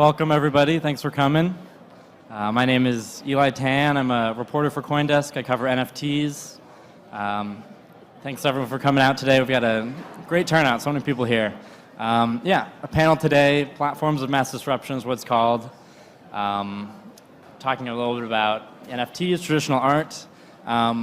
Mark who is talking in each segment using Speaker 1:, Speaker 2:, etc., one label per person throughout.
Speaker 1: welcome everybody. Thanks for coming. My name is Eli Tan. I'm a reporter for CoinDesk. I cover NFTs. Thanks everyone for coming out today. We've got a great turnout, so many people here. A panel today, Platforms of Mass Disruption is what it's called. Talking a little bit about NFTs, traditional art.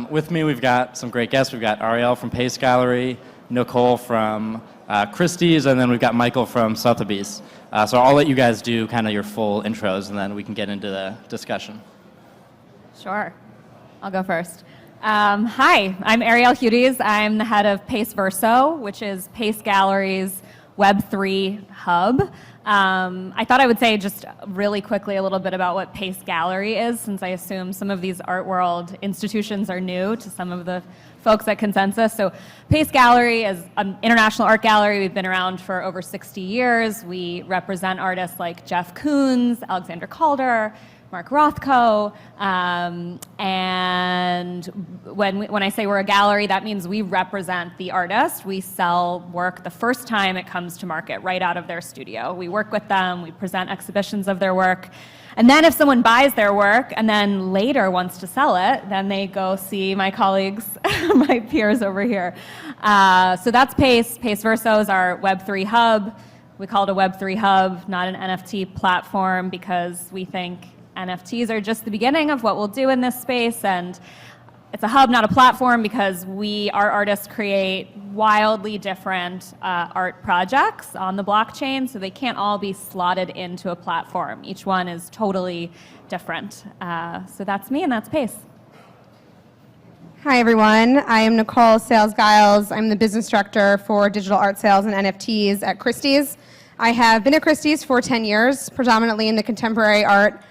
Speaker 1: With me, we've got some great guests. We've got Ariel from Pace Gallery, Nicole from Christie's, and then we've got Michael from Sotheby's. So I'll let you guys do kind of your full intros, and then we can get into the discussion.
Speaker 2: Sure. I'll go first. Hi, I'm Ariel Hudes. I'm the head of Pace Verso, which is Pace Gallery's Web3 hub. I thought I would say just really quickly a little bit about what Pace Gallery is, since I assume some of these art world institutions are new to some of the folks at Consensus. So Pace Gallery is an international art gallery. We've been around for over 60 years. We represent artists like Jeff Koons, Alexander Calder, Mark Rothko, and when I say we're a gallery, that means we represent the artist. We sell work the first time it comes to market, right out of their studio. We work with them, we present exhibitions of their work, and then if someone buys their work and then later wants to sell it, then they go see my colleagues, my peers over here. So that's Pace. Pace Verso is our Web3 hub. We call it a Web3 hub, not an NFT platform, because we think NFTs are just the beginning of what we'll do in this space, and it's a hub, not a platform, because our artists create wildly different art projects on the blockchain, so they can't all be slotted into a platform. Each one is totally different. So that's me, and that's Pace.
Speaker 3: Hi everyone, I am Nicole Sales. I'm the business director for digital art sales and NFTs at Christie's. I have been at Christie's for 10 years, predominantly in the contemporary art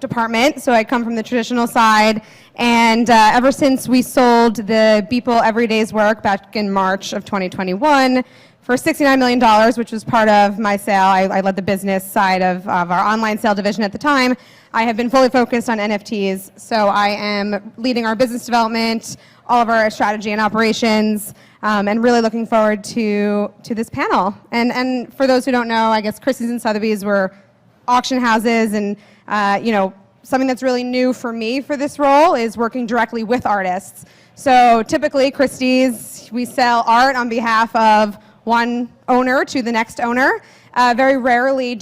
Speaker 3: department, so I come from the traditional side, and ever since we sold the Beeple Everyday's work back in March of 2021 for $69 million, which was part of my sale. I led the business side of our online sale division at the time. I have been fully focused on NFTs, so I am leading our business development, all of our strategy and operations, and really looking forward to this panel. And for those who don't know, I guess Christie's and Sotheby's were auction houses, and something that's really new for me for this role is working directly with artists. So typically, Christie's, we sell art on behalf of one owner to the next owner. Very rarely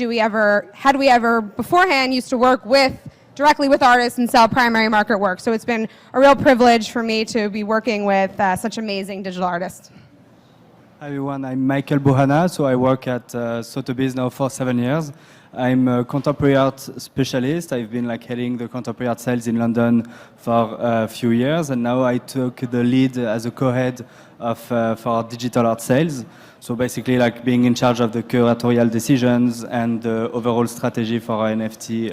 Speaker 3: had we ever beforehand used to work directly with artists and sell primary market work. So it's been a real privilege for me to be working with such amazing digital artists.
Speaker 4: Hi everyone, I'm Michael Bouhanna, so I work at Sotheby's now for 7 years. I'm a contemporary art specialist. I've been heading the contemporary art sales in London for a few years, and now I took the lead as a co-head for digital art sales. So basically being in charge of the curatorial decisions and the overall strategy for our NFT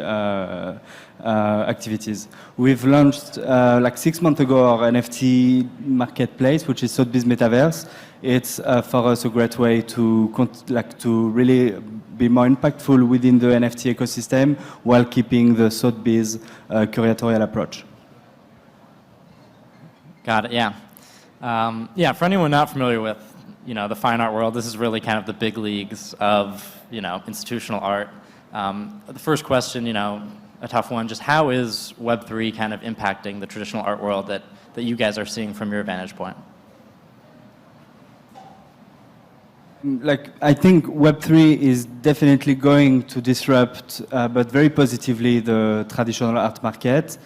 Speaker 4: activities. We've launched 6 months ago our NFT marketplace, which is Sotheby's Metaverse. It's for us a great way to really be more impactful within the NFT ecosystem while keeping the Sotheby's curatorial approach.
Speaker 1: Got it, yeah. For anyone not familiar with the fine art world, this is really kind of the big leagues of institutional art. The first question, a tough one, just how is Web3 kind of impacting the traditional art world that you guys are seeing from your vantage point?
Speaker 4: I think Web3 is definitely going to disrupt, but very positively, the traditional art market.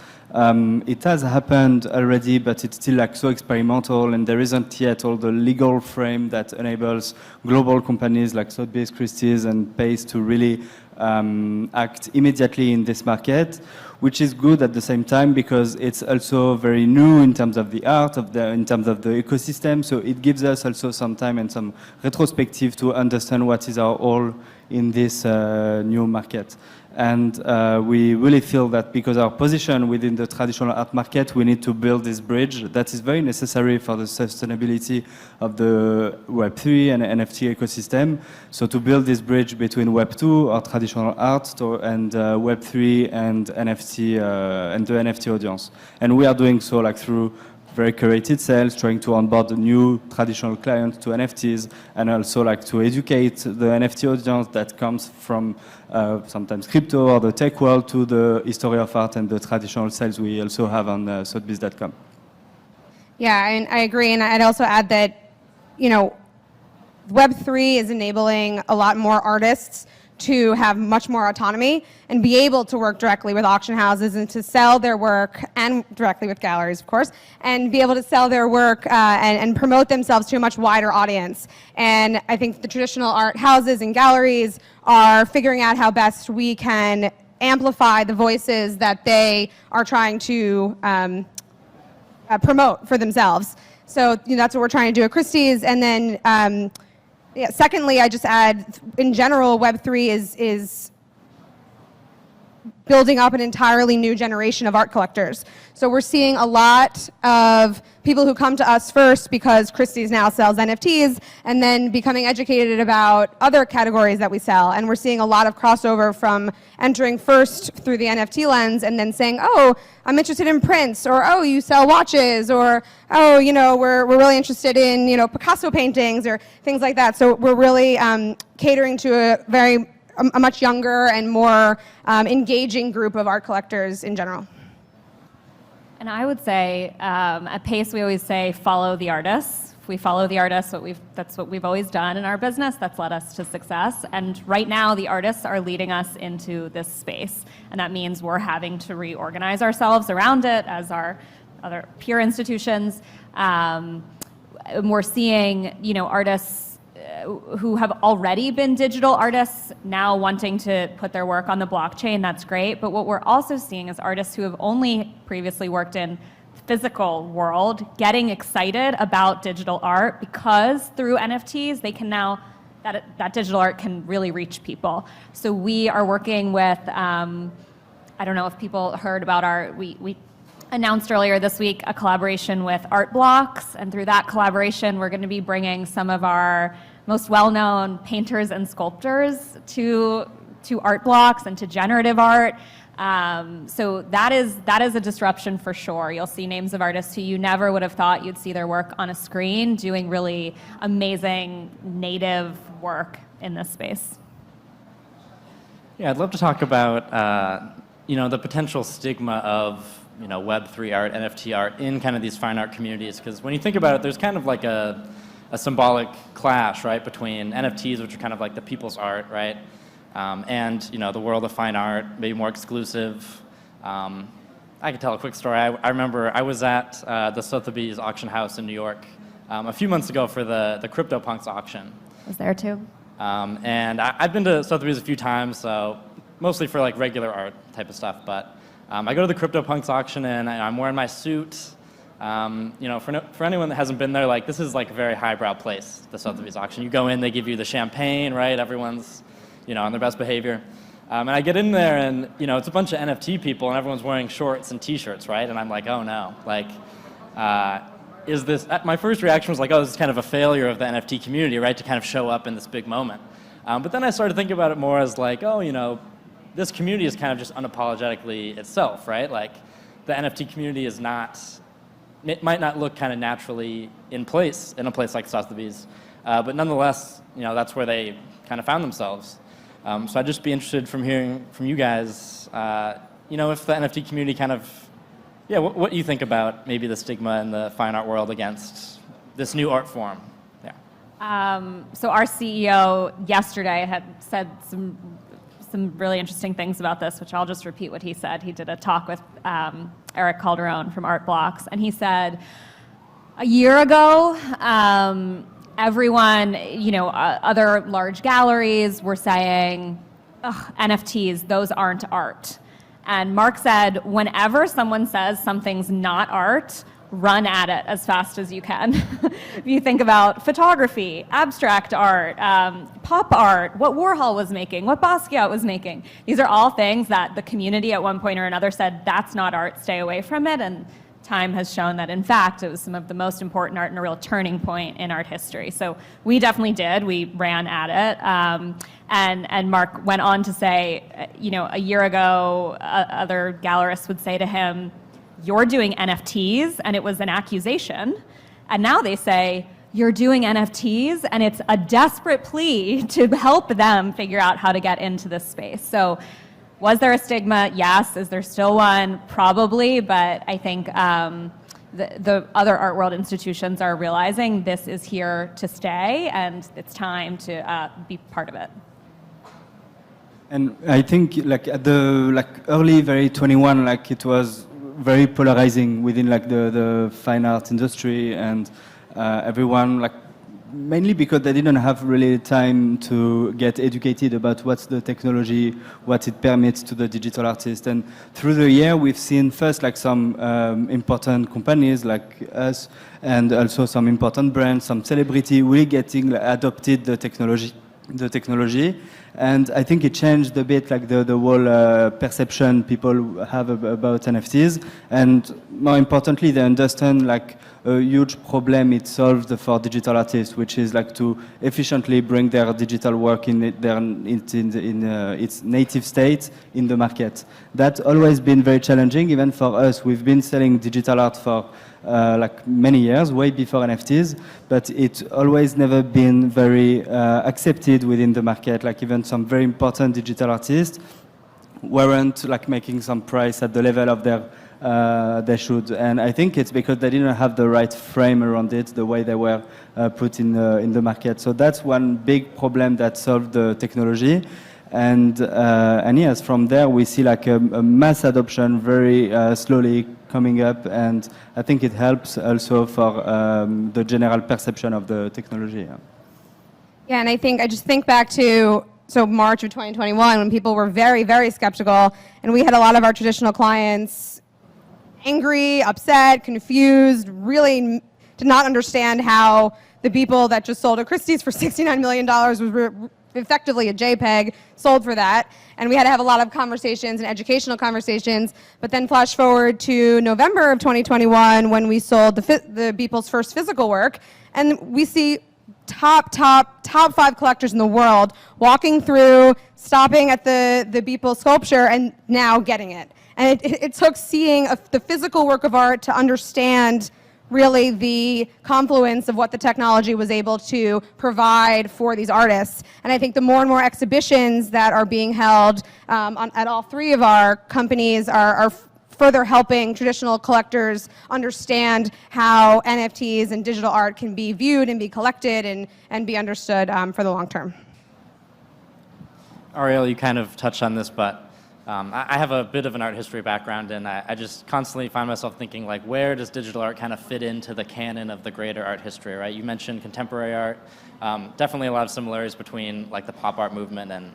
Speaker 4: It has happened already, but it's still so experimental, and there isn't yet all the legal frame that enables global companies like Sotheby's, Christie's, and Pace to really act immediately in this market, which is good at the same time because it's also very new in terms of the art, in terms of the ecosystem. So it gives us also some time and some retrospective to understand what is our role in this new market. And we really feel that because our position within the traditional art market, we need to build this bridge that is very necessary for the sustainability of the Web3 and NFT ecosystem. So to build this bridge between Web2, our traditional art, and Web3 and NFT and the NFT audience. And we are doing so through very curated sales, trying to onboard the new traditional clients to NFTs, and also like to educate the NFT audience that comes from sometimes crypto or the tech world to the history of art and the traditional sales we also have on Sotheby's.com.
Speaker 3: Yeah, and I agree, and I'd also add that, you know, Web3 is enabling a lot more artists to have much more autonomy and be able to work directly with auction houses and to sell their work, and directly with galleries, of course, and be able to sell their work and promote themselves to a much wider audience. And I think the traditional art houses and galleries are figuring out how best we can amplify the voices that they are trying to promote for themselves. So that's what we're trying to do at Christie's. And then yeah, secondly, I just add, in general, Web3 is building up an entirely new generation of art collectors. So we're seeing a lot of people who come to us first because Christie's now sells NFTs, and then becoming educated about other categories that we sell. And we're seeing a lot of crossover from entering first through the NFT lens and then saying, oh, I'm interested in prints, or oh, you sell watches, or oh, we're really interested in Picasso paintings or things like that. So we're really catering to a much younger and more engaging group of art collectors in general.
Speaker 2: And I would say, at Pace, we always say, follow the artists. If we follow the artists, that's what we've always done in our business. That's led us to success. And right now, the artists are leading us into this space. And that means we're having to reorganize ourselves around it as our other peer institutions. And we're seeing, artists who have already been digital artists now wanting to put their work on the blockchain. That's great. But what we're also seeing is artists who have only previously worked in physical world getting excited about digital art, because through NFTs they can now, that digital art can really reach people. So we are working with, I don't know if people heard about we announced earlier this week a collaboration with Art Blocks, and through that collaboration we're going to be bringing some of our most well-known painters and sculptors to Art Blocks and to generative art. So that is a disruption for sure. You'll see names of artists who you never would have thought you'd see their work on a screen doing really amazing native work in this space.
Speaker 1: Yeah, I'd love to talk about the potential stigma of Web3 art, NFT art in kind of these fine art communities, because when you think about it, there's kind of like a symbolic clash, right, between NFTs, which are kind of like the people's art, right, and the world of fine art, maybe more exclusive. I can tell a quick story. I remember I was at the Sotheby's auction house in New York a few months ago for the CryptoPunks auction.
Speaker 2: I was there too.
Speaker 1: And I've been to Sotheby's a few times, so mostly for like regular art type of stuff. But I go to the CryptoPunks auction and I'm wearing my suit. For anyone that hasn't been there, like this is like a very highbrow place, the Sotheby's auction. You go in, they give you the champagne, right? Everyone's, on their best behavior. And I get in there and, it's a bunch of NFT people and everyone's wearing shorts and t-shirts, right? And I'm like, oh no, like, is this, my first reaction was like, oh, this is kind of a failure of the NFT community, right? To kind of show up in this big moment. But then I started thinking about it more as like, oh, this community is kind of just unapologetically itself, right? Like the NFT community is not, it might not look kind of naturally in a place like Sotheby's, but nonetheless, that's where they kind of found themselves. So I'd just be interested from hearing from you guys, if the NFT community kind of, what do you think about maybe the stigma in the fine art world against this new art form? Yeah.
Speaker 2: So our CEO yesterday had said some really interesting things about this, which I'll just repeat what he said. He did a talk with Eric Calderon from Art Blocks, and he said, a year ago, everyone, other large galleries were saying, NFTs, those aren't art. And Mark said, whenever someone says something's not art, run at it as fast as you can. If you think about photography, abstract art, pop art, what Warhol was making, what Basquiat was making, these are all things that the community at one point or another said, that's not art, stay away from it. And time has shown that, in fact, it was some of the most important art and a real turning point in art history. So we definitely did. We ran at it. And Mark went on to say, a year ago, other gallerists would say to him, you're doing NFTs, and it was an accusation. And now they say, you're doing NFTs, and it's a desperate plea to help them figure out how to get into this space. So was there a stigma? Yes. Is there still one? Probably, but I think the other art world institutions are realizing this is here to stay, and it's time to be part of it.
Speaker 4: And I think like at the early very 21, like it was very polarizing within like the fine art industry, and everyone like mainly because they didn't have really time to get educated about what's the technology, what it permits to the digital artist. And through the year, we've seen first like some important companies like us, and also some important brands, some celebrity really getting like, adopted the technology. And I think it changed a bit like the whole perception people have about NFTs. And more importantly, they understand like a huge problem it solved for digital artists, which is like to efficiently bring their digital work in its native state in the market. That's always been very challenging, even for us. We've been selling digital art for like many years, way before NFTs, but it's always never been very accepted within the market. Like even some very important digital artists weren't like making some price at the level of their they should. And I think it's because they didn't have the right frame around it, the way they were put in the market. So that's one big problem that solved the technology. And yes, from there we see like a mass adoption very slowly coming up, and I think it helps also for the general perception of the technology.
Speaker 3: Yeah, and I just think back to March of 2021 when people were very, very skeptical, and we had a lot of our traditional clients angry, upset, confused, really did not understand how the people that just sold at Christie's for $69 million was effectively a JPEG sold for that. And we had to have a lot of conversations and educational conversations. But then flash forward to November of 2021 when we sold the Beeple's first physical work. And we see top 5 collectors in the world walking through, stopping at the Beeple sculpture, and now getting it. And it took seeing the physical work of art to understand really the confluence of what the technology was able to provide for these artists. And I think the more and more exhibitions that are being held at all 3 of our companies are further helping traditional collectors understand how NFTs and digital art can be viewed and be collected and be understood for the long term.
Speaker 1: Ariel, you kind of touched on this, but I have a bit of an art history background, and I just constantly find myself thinking, like, where does digital art kind of fit into the canon of the greater art history, right? You mentioned contemporary art. Definitely a lot of similarities between, like, the pop art movement and,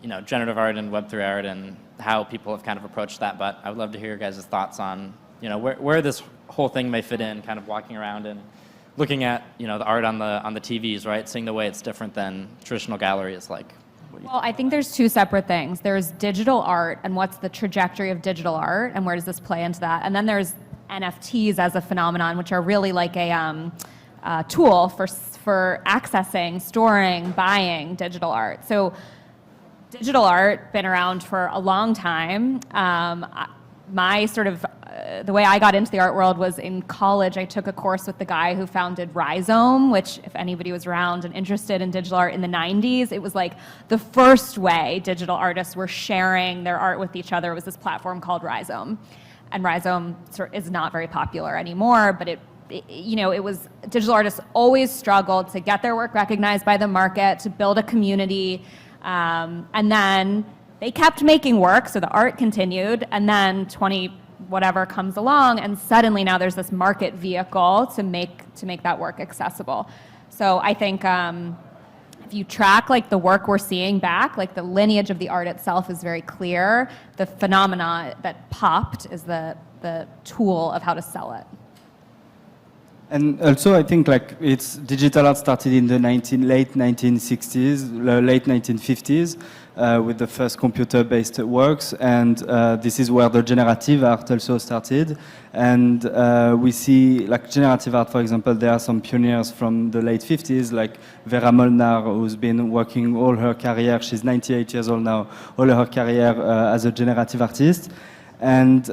Speaker 1: you know, generative art and Web3 art and how people have kind of approached that. But I would love to hear your guys' thoughts on, you know, where this whole thing may fit in, kind of walking around and looking at, you know, the art on the TVs, right? Seeing the way it's different than traditional galleries, like.
Speaker 2: Well, I think there's 2 separate things. There's digital art and what's the trajectory of digital art and where does this play into that? And then there's NFTs as a phenomenon, which are really like a tool for accessing, storing, buying digital art. So digital art, been around for a long time. My sort of, the way I got into the art world was in college. I took a course with the guy who founded Rhizome, which if anybody was around and interested in digital art in the 90s, it was like the first way digital artists were sharing their art with each other was this platform called Rhizome. And Rhizome is not very popular anymore, but digital artists always struggled to get their work recognized by the market, to build a community, and then they kept making work, so the art continued, and then 20 whatever comes along, and suddenly now there's this market vehicle to make that work accessible. So I think if you track like the work we're seeing back, like the lineage of the art itself is very clear. The phenomena that popped is the tool of how to sell it.
Speaker 4: And also, I think like digital art started in the late 1960s, late 1950s, with the first computer-based works, and this is where the generative art also started. And we see, like generative art, for example, there are some pioneers from the late 50s, like Vera Molnar, who's been working all her career. She's 98 years old now, all her career as a generative artist. And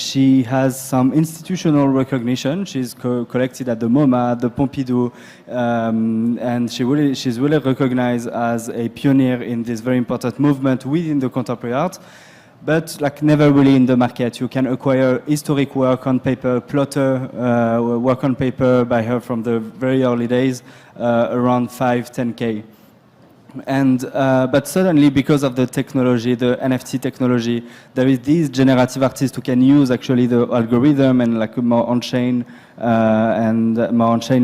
Speaker 4: she has some institutional recognition. She's collected at the MoMA, the Pompidou, and she's really recognized as a pioneer in this very important movement within the contemporary art, but like never really in the market. You can acquire historic work on paper, plotter work on paper by her from the very early days, around 5-10K. And but suddenly, because of the technology, the NFT technology, there is these generative artists who can use actually the algorithm and like more on-chain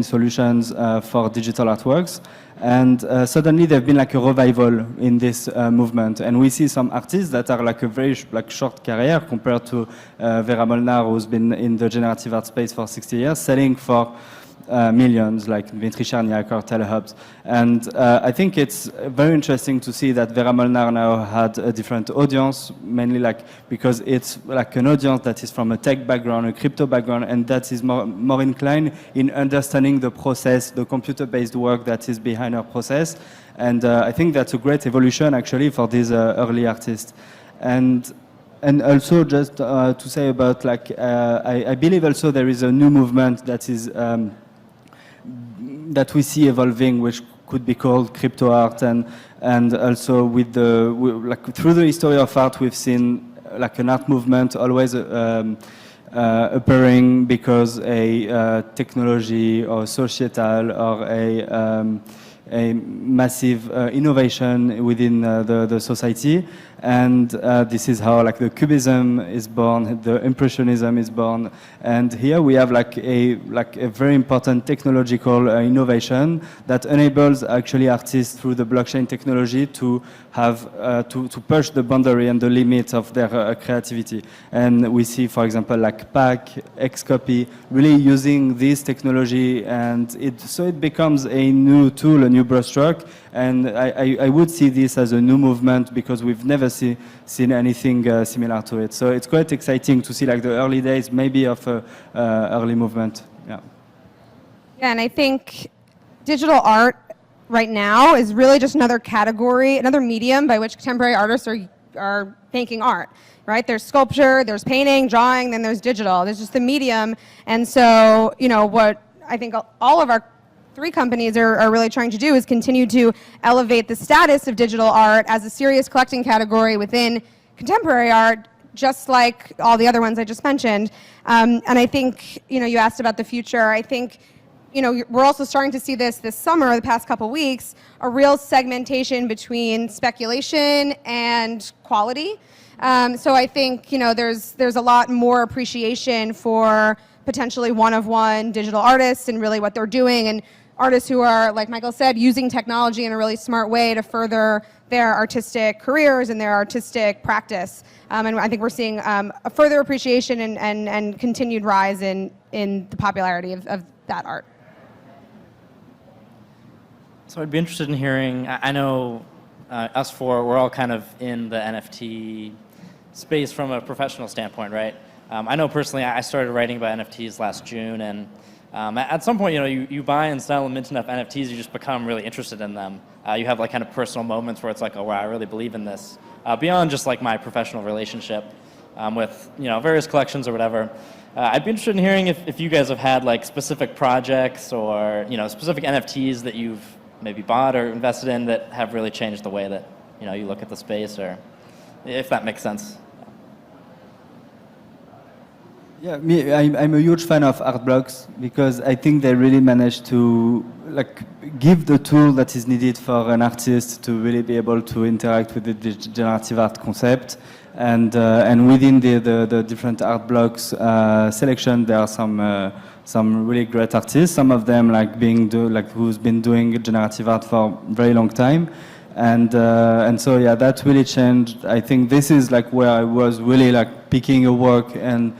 Speaker 4: solutions for digital artworks. And suddenly, there's been like a revival in this movement, and we see some artists that are like a very short career compared to Vera Molnar, who's been in the generative art space for 60 years, selling for millions, like Dmitry Cherniak or Taylor Hubbs. And I think it's very interesting to see that Vera Molnar now had a different audience, mainly like because it's like an audience that is from a tech background, a crypto background, and that is more inclined in understanding the process, the computer-based work that is behind our process. And I think that's a great evolution actually for these early artists. And also just to say about like, I believe also there is a new movement that is that we see evolving, which could be called crypto art, and also with like through the history of art, we've seen like an art movement always appearing because a technology or societal or a massive innovation within the society. And this is how like the Cubism is born, the Impressionism is born, and here we have like a very important technological innovation that enables actually artists through the blockchain technology to have to push the boundary and the limits of their creativity. And we see, for example, like PAC, Xcopy, really using this technology, and it becomes a new tool, a new brushstroke. And I would see this as a new movement because we've never seen anything similar to it. So it's quite exciting to see like the early days maybe of early movement. Yeah.
Speaker 3: Yeah, and I think digital art right now is really just another category, another medium by which contemporary artists are making art, right? There's sculpture, there's painting, drawing, then there's digital. There's just the medium. And so, you know, what I think all of our three companies are really trying to do is continue to elevate the status of digital art as a serious collecting category within contemporary art, just like all the other ones I just mentioned. And I think, you know, you asked about the future. I think, you know, we're also starting to see this summer, the past couple weeks, a real segmentation between speculation and quality. So I think, you know, there's a lot more appreciation for potentially one-of-one digital artists and really what they're doing, and artists who are, like Michael said, using technology in a really smart way to further their artistic careers and their artistic practice. And I think we're seeing a further appreciation and continued rise in the popularity of that art.
Speaker 1: So I'd be interested in hearing, I know us four, we're all kind of in the NFT space from a professional standpoint, right? I know personally, I started writing about NFTs last June, and at some point, you know, you buy and sell and mint enough NFTs, you just become really interested in them. You have like kind of personal moments where it's like, oh wow, I really believe in this. Beyond just like my professional relationship with, you know, various collections or whatever. I'd be interested in hearing if you guys have had like specific projects or, you know, specific NFTs that you've maybe bought or invested in that have really changed the way that, you know, you look at the space, or if that makes sense.
Speaker 4: Yeah, I'm a huge fan of art blocks because I think they really manage to like give the tool that is needed for an artist to really be able to interact with the generative art concept. And within the different art blocks selection, there are some really great artists. Some of them who's been doing generative art for a very long time. And so yeah, that really changed. I think this is like where I was really like picking a work and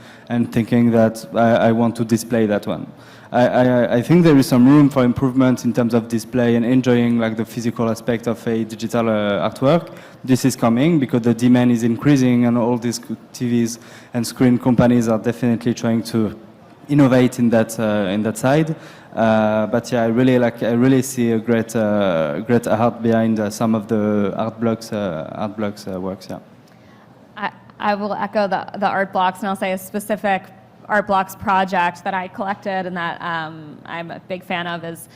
Speaker 4: thinking that I want to display that one. I think there is some room for improvement in terms of display and enjoying like the physical aspect of a digital artwork. This is coming because the demand is increasing, and all these TVs and screen companies are definitely trying to innovate in that side. But yeah, I really see a great art behind some of the art blocks works. Yeah.
Speaker 2: I will echo the art blocks, and I'll say a specific art blocks project that I collected and that I'm a big fan of is,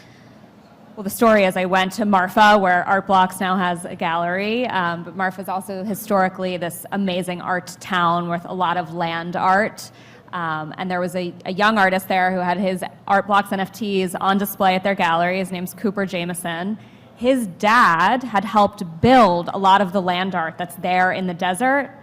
Speaker 2: well, the story is I went to Marfa, where Art Blocks now has a gallery, but Marfa is also historically this amazing art town with a lot of land art. And there was a young artist there who had his Art Blocks NFTs on display at their gallery. His name's Cooper Jameson. His dad had helped build a lot of the land art that's there in the desert.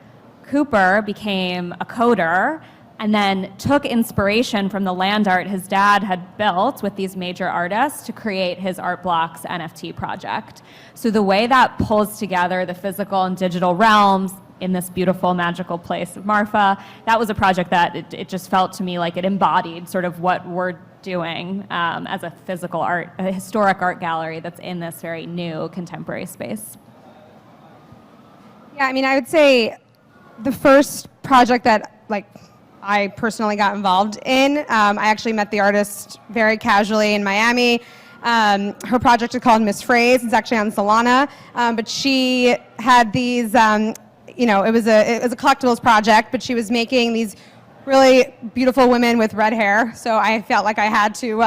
Speaker 2: Cooper became a coder and then took inspiration from the land art his dad had built with these major artists to create his Art Blocks NFT project. So the way that pulls together the physical and digital realms in this beautiful, magical place of Marfa, that was a project that it just felt to me like it embodied sort of what we're doing as a physical art, a historic art gallery that's in this very new contemporary space.
Speaker 3: Yeah, I mean, I would say the first project that I personally got involved in, I actually met the artist very casually in Miami. Her project is called Miss Phrase. It's actually on Solana, but she had these, it was a collectibles project, but she was making these really beautiful women with red hair. So I felt like I had to,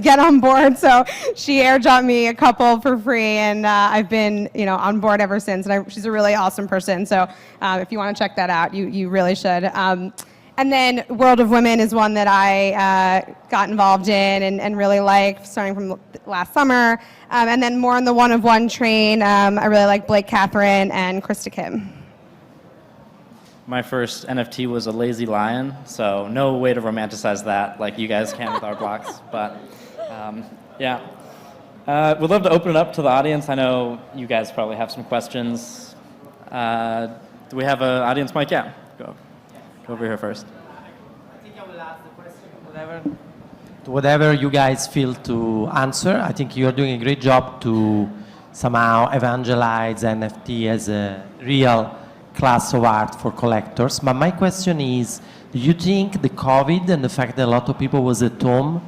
Speaker 3: get on board. So she airdropped me a couple for free, and I've been, on board ever since. And she's a really awesome person. So if you want to check that out, you really should. And then World of Women is one that I got involved in and really liked, starting from last summer. And then more on the one-of-one train, I really like Blake Catherine and Krista Kim.
Speaker 1: My first NFT was a lazy lion, so no way to romanticize that like you guys can with Art Blocks. But yeah, we'd love to open it up to the audience. I know you guys probably have some questions. Do we have an audience mic? Yeah, go over here first.
Speaker 5: I think I will ask the question, whatever you guys feel to answer. I think you're doing a great job to somehow evangelize NFT as a real class of art for collectors. But my question is, do you think the COVID and the fact that a lot of people was at home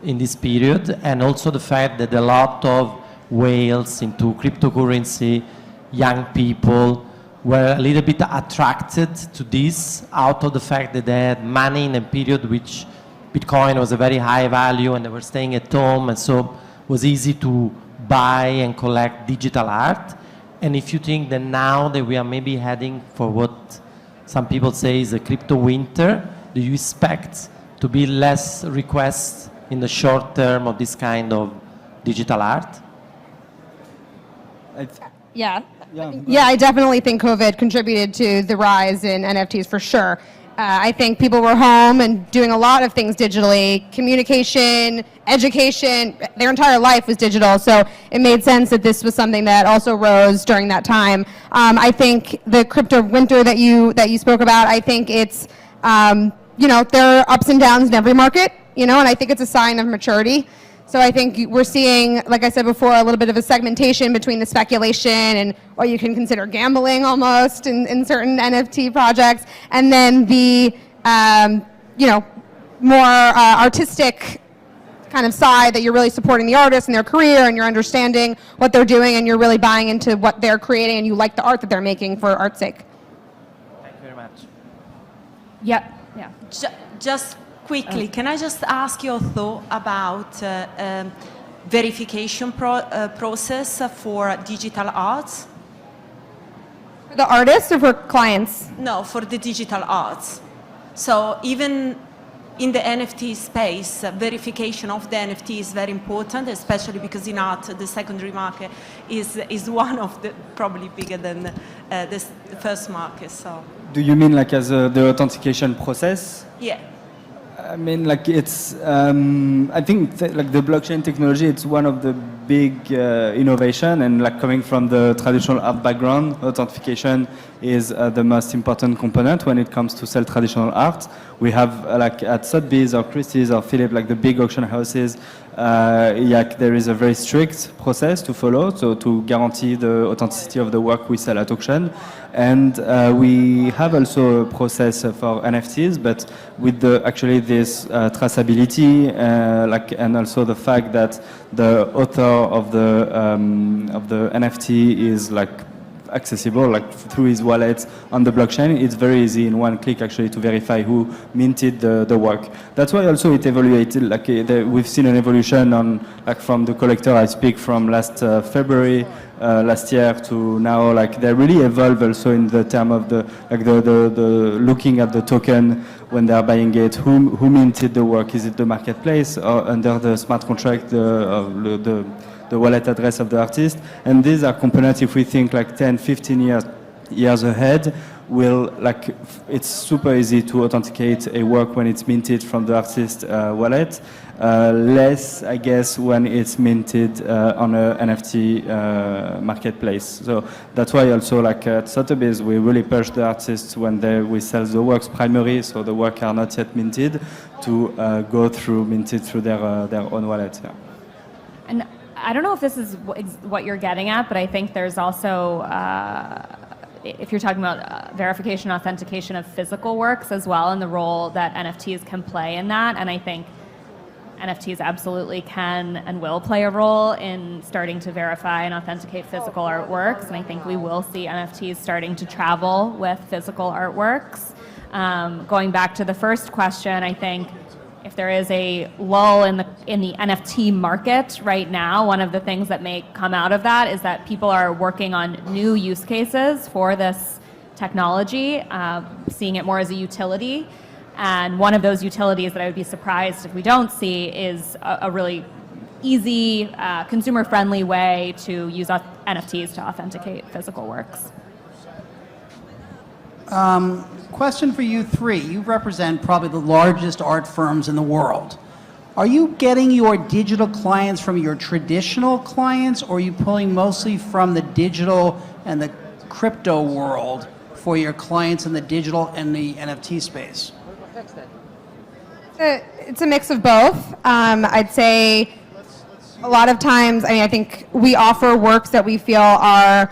Speaker 5: in this period, and also the fact that a lot of whales into cryptocurrency, young people, were a little bit attracted to this out of the fact that they had money in a period which Bitcoin was a very high value and they were staying at home, and so it was easy to buy and collect digital art? And if you think that now that we are maybe heading for what some people say is a crypto winter, do you expect to be less requests in the short term of this kind of digital art?
Speaker 3: Yeah, I definitely think COVID contributed to the rise in NFTs for sure. I think people were home and doing a lot of things digitally, communication, education, their entire life was digital, so it made sense that this was something that also rose during that time. I think the crypto winter that you spoke about, I think it's, there are ups and downs in every market, and I think it's a sign of maturity. So I think we're seeing, like I said before, a little bit of a segmentation between the speculation and what you can consider gambling almost in certain NFT projects, and then the, more artistic kind of side that you're really supporting the artist and their career, and you're understanding what they're doing, and you're really buying into what they're creating, and you like the art that they're making for art's sake.
Speaker 5: Thank you very much.
Speaker 2: Yep. Yeah.
Speaker 6: Just quickly, can I just ask your thought about verification process for digital arts?
Speaker 3: For the artists or for clients?
Speaker 6: No, for the digital arts. So even in the NFT space, verification of the NFT is very important, especially because in art, the secondary market is one of the probably bigger than the first market. So.
Speaker 4: Do you mean like as the authentication process?
Speaker 6: Yeah.
Speaker 4: I mean, like it's. I think like the blockchain technology, it's one of the big innovation, and like coming from the traditional art background, authentication is the most important component when it comes to sell traditional art. We have like at Sotheby's or Christie's or Philip, like the big auction houses. There is a very strict process to follow, so to guarantee the authenticity of the work we sell at auction. And we have also a process for NFTs, but with this traceability, and also the fact that the author of the NFT is like accessible, like through his wallet on the blockchain. It's very easy in one click actually to verify who minted the work. That's why also it evaluated, like we've seen an evolution on, like from the collector I speak from last February, last year to now, like they really evolve also in the term of the looking at the token when they are buying it, who minted the work, is it the marketplace or under the smart contract, the wallet address of the artist. And these are components, if we think like 10, 15 years ahead, it's super easy to authenticate a work when it's minted from the artist wallet. Less, I guess, when it's minted on a NFT marketplace. So that's why also, like at Sotheby's, we really push the artists when we sell the works primary, so the work are not yet minted, to go through minted through their own wallet. Yeah.
Speaker 2: And I don't know if this is what you're getting at, but I think there's also, if you're talking about verification, authentication of physical works as well, and the role that NFTs can play in that. And I think NFTs absolutely can and will play a role in starting to verify and authenticate physical artworks. And I think we will see NFTs starting to travel with physical artworks. Going back to the first question, I think if there is a lull in the NFT market right now, one of the things that may come out of that is that people are working on new use cases for this technology, seeing it more as a utility. And one of those utilities that I would be surprised if we don't see is a really easy, consumer-friendly way to use NFTs to authenticate physical works.
Speaker 7: Question for you three. You represent probably the largest art firms in the world. Are you getting your digital clients from your traditional clients, or are you pulling mostly from the digital and the crypto world for your clients in the digital and the NFT space?
Speaker 3: It's a mix of both. I'd say a lot of times, I think we offer works that we feel are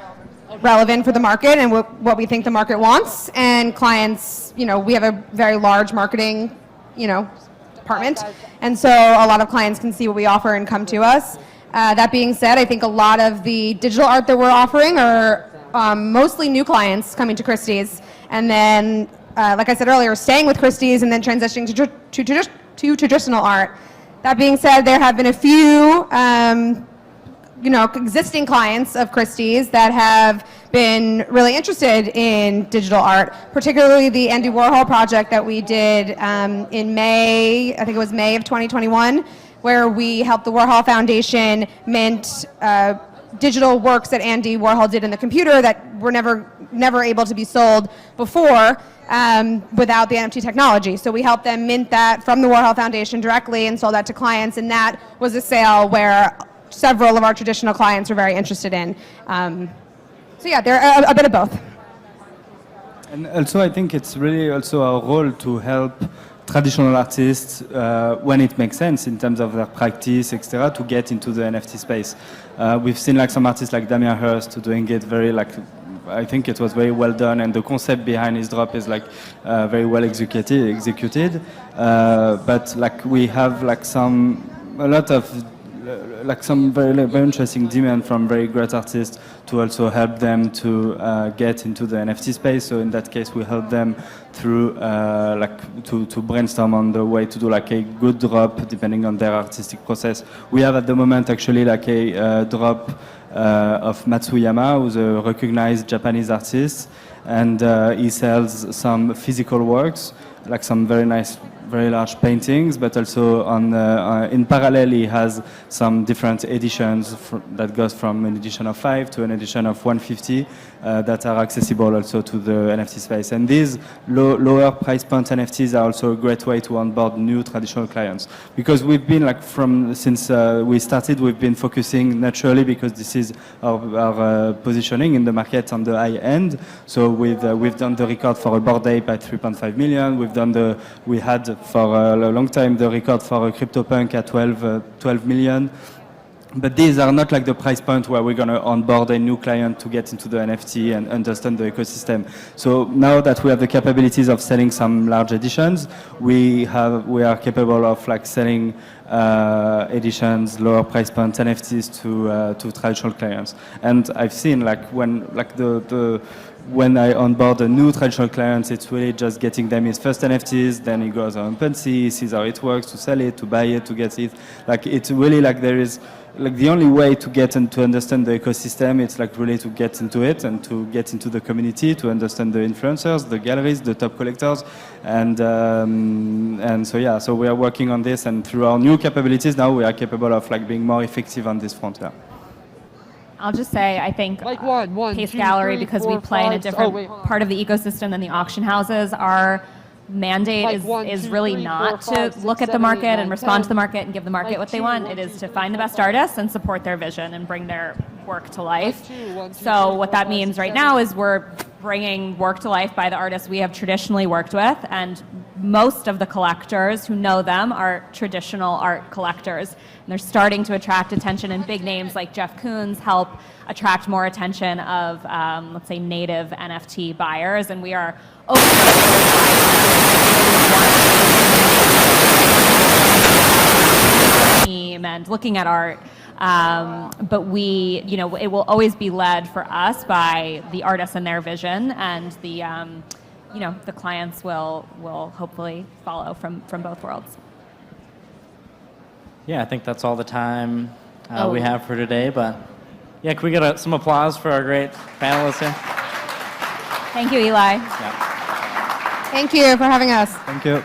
Speaker 3: relevant for the market and what we think the market wants. And clients, we have a very large marketing, department. And so a lot of clients can see what we offer and come to us. That being said, I think a lot of the digital art that we're offering are mostly new clients coming to Christie's. And then, like I said earlier, staying with Christie's and then transitioning to traditional art. That being said, there have been a few existing clients of Christie's that have been really interested in digital art, particularly the Andy Warhol project that we did in May, I think it was May of 2021, where we helped the Warhol Foundation mint digital works that Andy Warhol did in the computer that were never able to be sold before without the NFT technology. So we helped them mint that from the Warhol Foundation directly and sold that to clients, and that was a sale where several of our traditional clients were very interested in. So yeah, they're a bit of both.
Speaker 4: And also I think it's really also our role to help traditional artists when it makes sense in terms of their practice, etc., to get into the NFT space. We've seen like some artists like Damien Hirst doing it very I think it was very well done, and the concept behind his drop is very well executed. But we have some very interesting demand from very great artists to also help them to get into the NFT space. So in that case, we help them through to brainstorm on the way to do a good drop depending on their artistic process. We have at the moment actually a drop of Matsuyama, who's a recognized Japanese artist, and he sells some physical works, some very nice, very large paintings, but also in parallel he has some different editions that goes from an edition of 5 to an edition of 150 that are accessible also to the NFT space. And these lower price point NFTs are also a great way to onboard new traditional clients, because we've been since we started, we've been focusing naturally, because this is our positioning in the market on the high end. So we've done the record for a Bored Ape at 3.5 million. We had for a long time the record for a CryptoPunk at 12 million. But these are not like the price point where we're going to onboard a new client to get into the NFT and understand the ecosystem. So now that we have the capabilities of selling some large editions, we are capable of like selling editions, lower price point NFTs to traditional clients. And I've seen like when I onboard a new traditional client, it's really just getting them his first NFTs, then he goes on OpenSea, sees how it works, to sell it, to buy it, to get it. Like it's really like there is, like the only way to get and to understand the ecosystem, it's like really to get into it and to get into the community, to understand the influencers, the galleries, the top collectors. And so yeah, so we are working on this, and through our new capabilities now, we are capable of like being more effective on this front, yeah.
Speaker 2: I'll just say, I think
Speaker 8: Like
Speaker 2: Pace
Speaker 8: two,
Speaker 2: Gallery,
Speaker 8: three,
Speaker 2: because
Speaker 8: four,
Speaker 2: we play in a
Speaker 8: five,
Speaker 2: different part of the ecosystem than the auction houses, our mandate
Speaker 8: Like
Speaker 2: is,
Speaker 8: one,
Speaker 2: is
Speaker 8: two,
Speaker 2: really
Speaker 8: three,
Speaker 2: not
Speaker 8: four, five,
Speaker 2: to
Speaker 8: six,
Speaker 2: look at the
Speaker 8: seven,
Speaker 2: market
Speaker 8: eight,
Speaker 2: and
Speaker 8: nine,
Speaker 2: respond
Speaker 8: 10.
Speaker 2: to the market and give the market
Speaker 8: Like
Speaker 2: what they
Speaker 8: two,
Speaker 2: want.
Speaker 8: one,
Speaker 2: It is
Speaker 8: two,
Speaker 2: to
Speaker 8: three,
Speaker 2: find the
Speaker 8: four,
Speaker 2: best
Speaker 8: five.
Speaker 2: artists and support their vision and bring their work to life.
Speaker 8: two, one, two,
Speaker 2: So
Speaker 8: three,
Speaker 2: what
Speaker 8: four,
Speaker 2: that
Speaker 8: five,
Speaker 2: means
Speaker 8: six,
Speaker 2: right
Speaker 8: seven.
Speaker 2: now is we're bringing work to life by the artists we have traditionally worked with, and most of the collectors who know them are traditional art collectors. And they're starting to attract attention, and big names like Jeff Koons help attract more attention of, let's say, native NFT buyers, and we are team and looking at art. But we, you know, it will always be led for us by the artists and their vision, and the, you know, the clients will hopefully follow from both worlds.
Speaker 1: Yeah, I think that's all the time we have for today. But yeah, can we get some applause for our great panelists here?
Speaker 2: Thank you, Eli.
Speaker 1: Yeah.
Speaker 3: Thank you for having us.
Speaker 4: Thank you.